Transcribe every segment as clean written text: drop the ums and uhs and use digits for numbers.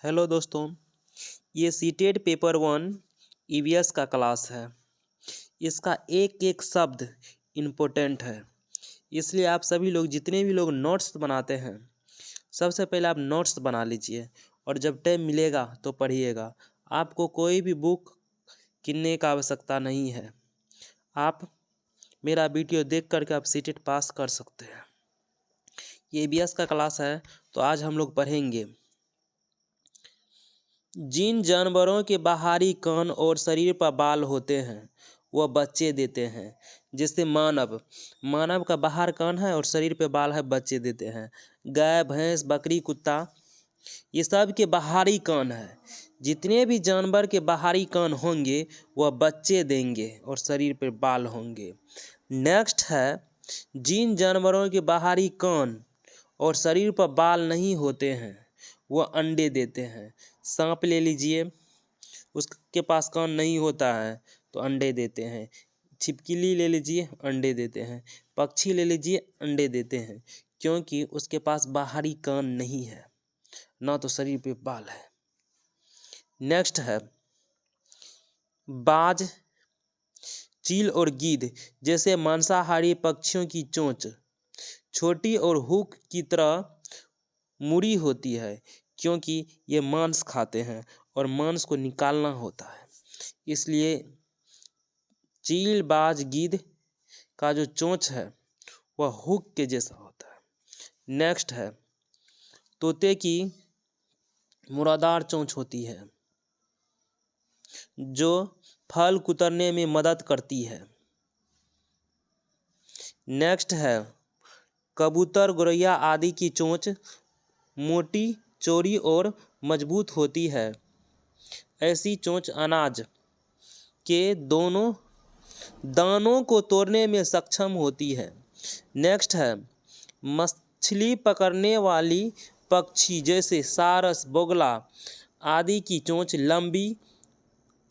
Hello दोस्तों, ये CTET paper 1 EVS का क्लास है। इसका एक एक शब्द इम्पोर्टेंट है, इसलिए आप सभी लोग जितने भी लोग नोट्स बनाते हैं, सबसे पहले आप नोट्स बना लीजिए और जब टाइम मिलेगा तो पढ़िएगा। आपको कोई भी बुक किनने का आवश्यकता नहीं है। आप मेरा वीडियो देख करके आप सीटेट पास कर सकते हैं। ये ईवीएस का क्लास है, तो आज हम लोग पढ़ेंगे जिन जानवरों के बाहरी कान और शरीर पर बाल होते हैं वह बच्चे देते हैं। जैसे मानव का बाहर कान है और शरीर पे बाल है, बच्चे देते हैं। गाय, भैंस, बकरी, कुत्ता, ये सब के बाहरी कान है। जितने भी जानवर के बाहरी कान होंगे वह बच्चे देंगे और शरीर पे बाल होंगे। नेक्स्ट है, जिन जानवरों के बाहरी कान और शरीर पर बाल नहीं होते हैं वह अंडे देते हैं। सांप ले लीजिए, उसके पास कान नहीं होता है तो अंडे देते हैं। छिपकली ले लीजिए, अंडे देते हैं। पक्षी ले लीजिए, अंडे देते हैं, क्योंकि उसके पास बाहरी कान नहीं है, ना तो शरीर पे बाल है। नेक्स्ट है, बाज, चील और गिद्ध जैसे मांसाहारी पक्षियों की चोंच छोटी और हुक की तरह मुड़ी होती है, क्योंकि ये मांस खाते हैं और मांस को निकालना होता है। इसलिए चील, बाज, गिद्ध का जो चोंच है वह हुक के जैसा होता है। नेक्स्ट है, तोते की मुरादार चोंच होती है जो फल कुतरने में मदद करती है। नेक्स्ट है, कबूतर, गौरैया आदि की चोंच मोटी, चौड़ी और मजबूत होती है। ऐसी चोंच अनाज के दोनों दानों को तोड़ने में सक्षम होती है। नेक्स्ट है, मछली पकड़ने वाली पक्षी जैसे सारस, बोगला आदि की चोंच लंबी,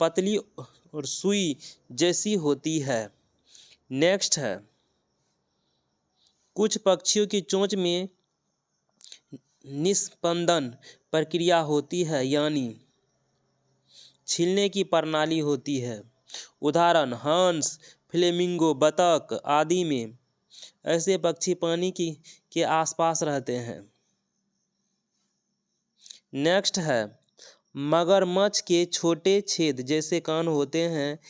पतली और सुई जैसी होती है। नेक्स्ट है, कुछ पक्षियों की चोंच में निस्पंदन प्रक्रिया होती है, यानी छीलने की प्रणाली होती है। उदाहरण, हंस, फ्लेमिंगो, बतख आदि में ऐसे पक्षी पानी के आसपास रहते हैं। नेक्स्ट है, मगरमच्छ के छोटे छेद जैसे कान होते हैं,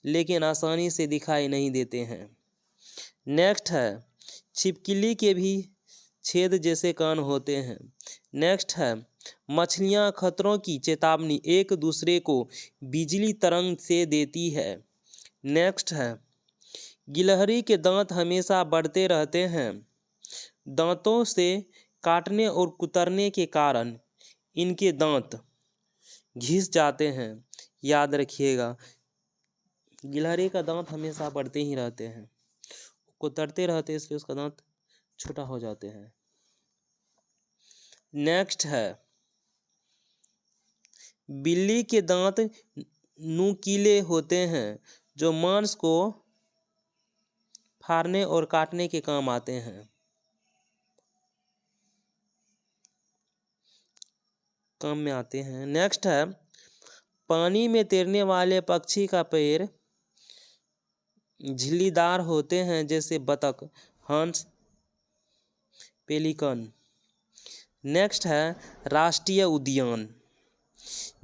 लेकिन आसानी से दिखाई नहीं देते हैं। नेक्स्ट है, छिपकली के भी छेद जैसे कान होते हैं। नेक्स्ट है, मछलियां खतरों की चेतावनी एक दूसरे को बिजली तरंग से देती है। नेक्स्ट है, गिलहरी के दांत हमेशा बढ़ते रहते हैं। दांतों से काटने और कुतरने के कारण इनके दांत घिस जाते हैं। याद रखिएगा, गिलहरी का दांत हमेशा बढ़ते ही रहते हैं, कुतरते रहते इसलिए उसका दांत छोटा हो जाते हैं। नेक्स्ट है, बिल्ली के दांत नुकीले होते हैं जो मांस को फाड़ने और काटने के काम आते हैं। नेक्स्ट है, पानी में तैरने वाले पक्षी का पैर झिल्लीदार होते हैं जैसे बतख, हंस, पेलिकन। नेक्स्ट है, राष्ट्रीय उद्यान।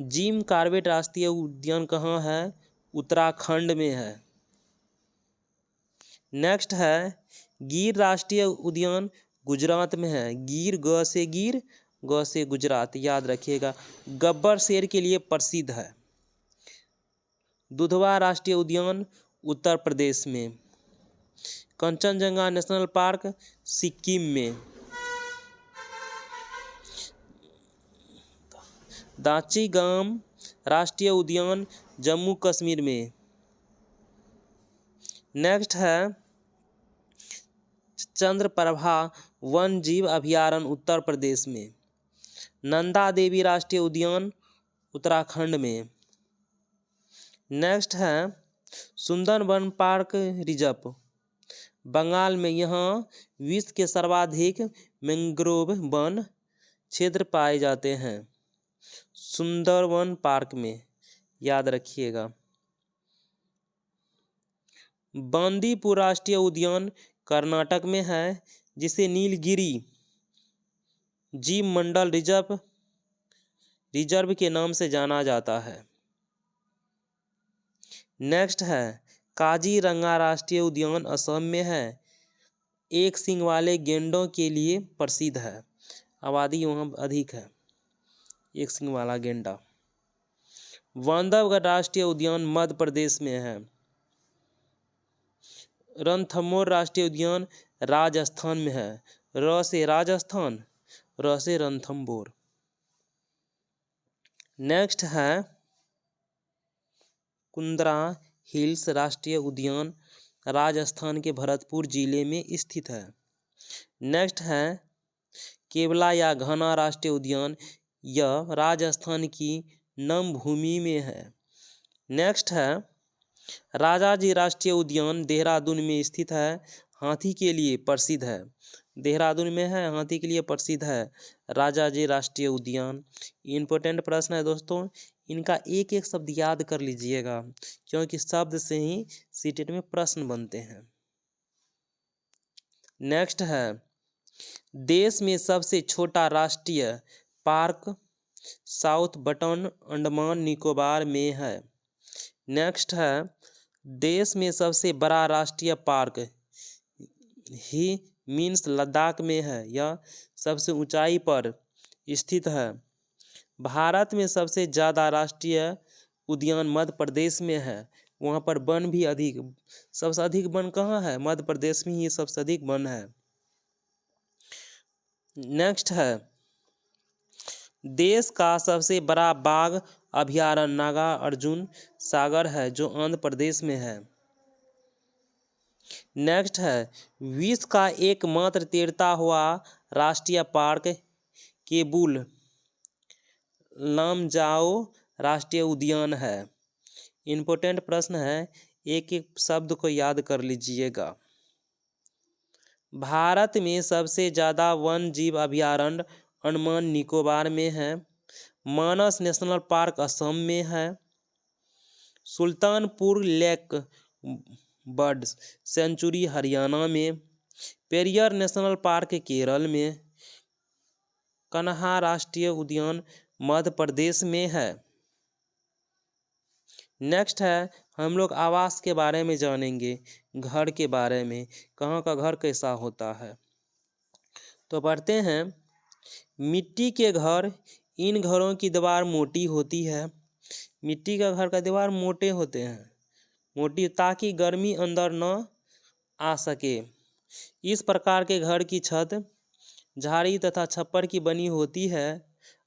जिम कॉर्बेट राष्ट्रीय उद्यान कहाँ है? उत्तराखंड में है। नेक्स्ट है, गिर राष्ट्रीय उद्यान गुजरात में है। गिर, ग से गिर, ग से गुजरात, याद रखिएगा। गब्बर शेर के लिए प्रसिद्ध है। दुधवा राष्ट्रीय उद्यान उत्तर प्रदेश में। कंचनजंगा नेशनल पार्क सिक्किम में। दाचीगाम राष्ट्रीय उद्यान जम्मू कश्मीर में। नेक्स्ट है, चंद्रप्रभा वन जीव अभयारण्य उत्तर प्रदेश में। नंदा देवी राष्ट्रीय उद्यान उत्तराखंड में। नेक्स्ट है, सुंदरबन पार्क रिजर्व बंगाल में। यहाँ विश्व के सर्वाधिक मैंग्रोव वन क्षेत्र पाए जाते हैं। सुंदरवन पार्क में, याद रखिएगा। बांदीपुर राष्ट्रीय उद्यान कर्नाटक में है, जिसे नीलगिरी जीव मंडल रिजर्व के नाम से जाना जाता है। नेक्स्ट है काजीरंगा राष्ट्रीय उद्यान असम में है, एक सींग वाले गेंडों के लिए प्रसिद्ध है, आबादी वहाँ अधिक है, एक सींग वाला गेंडा। बांधवगढ़ राष्ट्रीय उद्यान मध्य प्रदेश में है। रणथंभौर राष्ट्रीय उद्यान राजस्थान में है, र से राजस्थान, र से रणथंभौर। नेक्स्ट है कुंद्रा हिल्स राष्ट्रीय उद्यान राजस्थान के भरतपुर जिले में स्थित है। नेक्स्ट है केवला या घना राष्ट्रीय उद्यान, यह राजस्थान की नमभूमि में है। नेक्स्ट है राजाजी राष्ट्रीय उद्यान देहरादून में स्थित है, हाथी के लिए प्रसिद्ध है, देहरादून में है, हाथी के लिए प्रसिद्ध है राजाजी राष्ट्रीय उद्यान। इम्पोर्टेंट प्रश्न है दोस्तों, इनका एक एक शब्द याद कर लीजिएगा, क्योंकि शब्द से ही सीटेट में प्रश्न बनते हैं। नेक्स्ट है देश में सबसे छोटा राष्ट्रीय park south button Andaman Nicobar में है। नेक्स्ट है देश में सबसे बड़ा राष्ट्रीय पार्क ही मीन्स लद्दाख में है, यह सबसे ऊंचाई पर स्थित है। भारत में सबसे ज़्यादा राष्ट्रीय उद्यान मध्य प्रदेश में है, वहाँ पर वन भी अधिक, सबसे अधिक वन कहाँ है, मध्य प्रदेश में ही सबसे अधिक वन है। नेक्स्ट है देश का सबसे बड़ा बाघ अभयारण्य नागार्जुन सागर है, जो आंध्र प्रदेश में है। नेक्स्ट है विश्व का एकमात्र तैरता हुआ राष्ट्रीय पार्क केबुल लामजाओ राष्ट्रीय उद्यान है। इम्पोर्टेंट प्रश्न है, एक एक शब्द को याद कर लीजिएगा। भारत में सबसे ज़्यादा वन जीव अभयारण्य अंडमान निकोबार में है। मानस नेशनल पार्क असम में है। Sultanpur lake bird sanctuary Haryana में। पेरियार नेशनल पार्क केरल में। कन्हा राष्ट्रीय उद्यान मध्य प्रदेश में है। नेक्स्ट है हम लोग आवास के बारे में जानेंगे, घर के बारे में, कहाँ का घर कैसा होता है। तो पढ़ते हैं मिट्टी के घर, इन घरों की दीवार मोटी होती है। मिट्टी का घर का दीवार मोटे होते हैं, मोटी, ताकि गर्मी अंदर न आ सके। इस प्रकार के घर की छत झाड़ी तथा छप्पर की बनी होती है।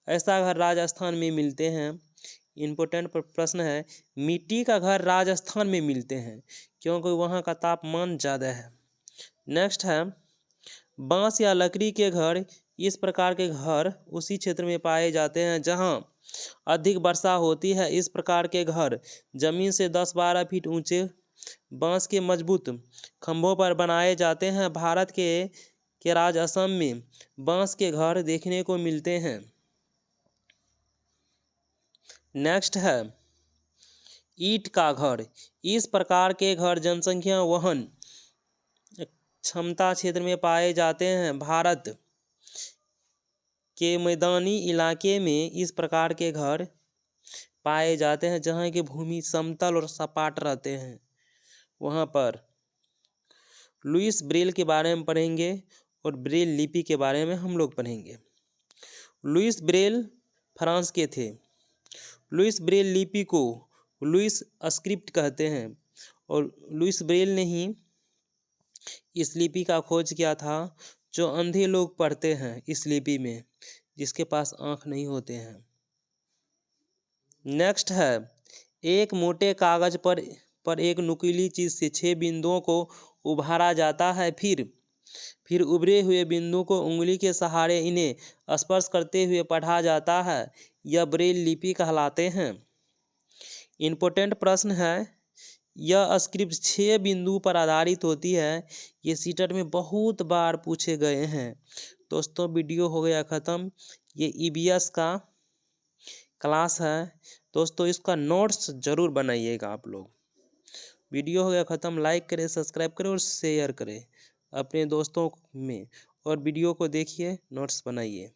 ऐसा घर राजस्थान में मिलते हैं। इम्पोर्टेंट प्रश्न है, मिट्टी का घर राजस्थान में मिलते हैं क्योंकि वहाँ का तापमान ज़्यादा है। नेक्स्ट है बांस या लकड़ी के घर, इस प्रकार के घर उसी क्षेत्र में पाए जाते हैं जहाँ अधिक वर्षा होती है। इस प्रकार के घर जमीन से 10-12 फीट ऊंचे बांस के मजबूत खंभों पर बनाए जाते हैं। भारत के राज्य असम में बांस के घर देखने को मिलते हैं। नेक्स्ट है ईंट का घर, इस प्रकार के घर जनसंख्या वहन क्षमता क्षेत्र में पाए जाते हैं। भारत के मैदानी इलाके में इस प्रकार के घर पाए जाते हैं जहाँ की भूमि समतल और सपाट रहते हैं। वहाँ पर लुईस ब्रेल के बारे में पढ़ेंगे और ब्रेल लिपि के बारे में हम लोग पढ़ेंगे। लुईस ब्रेल फ्रांस के थे। लुईस ब्रेल लिपि को लुईस स्क्रिप्ट कहते हैं और लुईस ब्रेल ने ही इस लिपि का खोज किया था जो अंधे लोग पढ़ते हैं इस लिपि में, जिसके पास आँख नहीं होते हैं। नेक्स्ट है एक मोटे कागज पर एक नुकीली चीज़ से 6 बिंदुओं को उभारा जाता है। फिर उभरे हुए बिंदु को उंगली के सहारे इन्हें स्पर्श करते हुए पढ़ा जाता है। यह ब्रेल लिपि कहलाते हैं। इम्पोर्टेंट प्रश्न है, यह स्क्रिप्ट 6 बिंदु पर आधारित होती है। ये सीटेट में बहुत बार पूछे गए हैं। दोस्तों वीडियो हो गया ख़त्म। ये ईबीएस का क्लास है दोस्तों, इसका नोट्स ज़रूर बनाइएगा आप लोग। वीडियो हो गया ख़त्म, लाइक करें, सब्सक्राइब करें और शेयर करें अपने दोस्तों में, और वीडियो को देखिए, नोट्स बनाइए।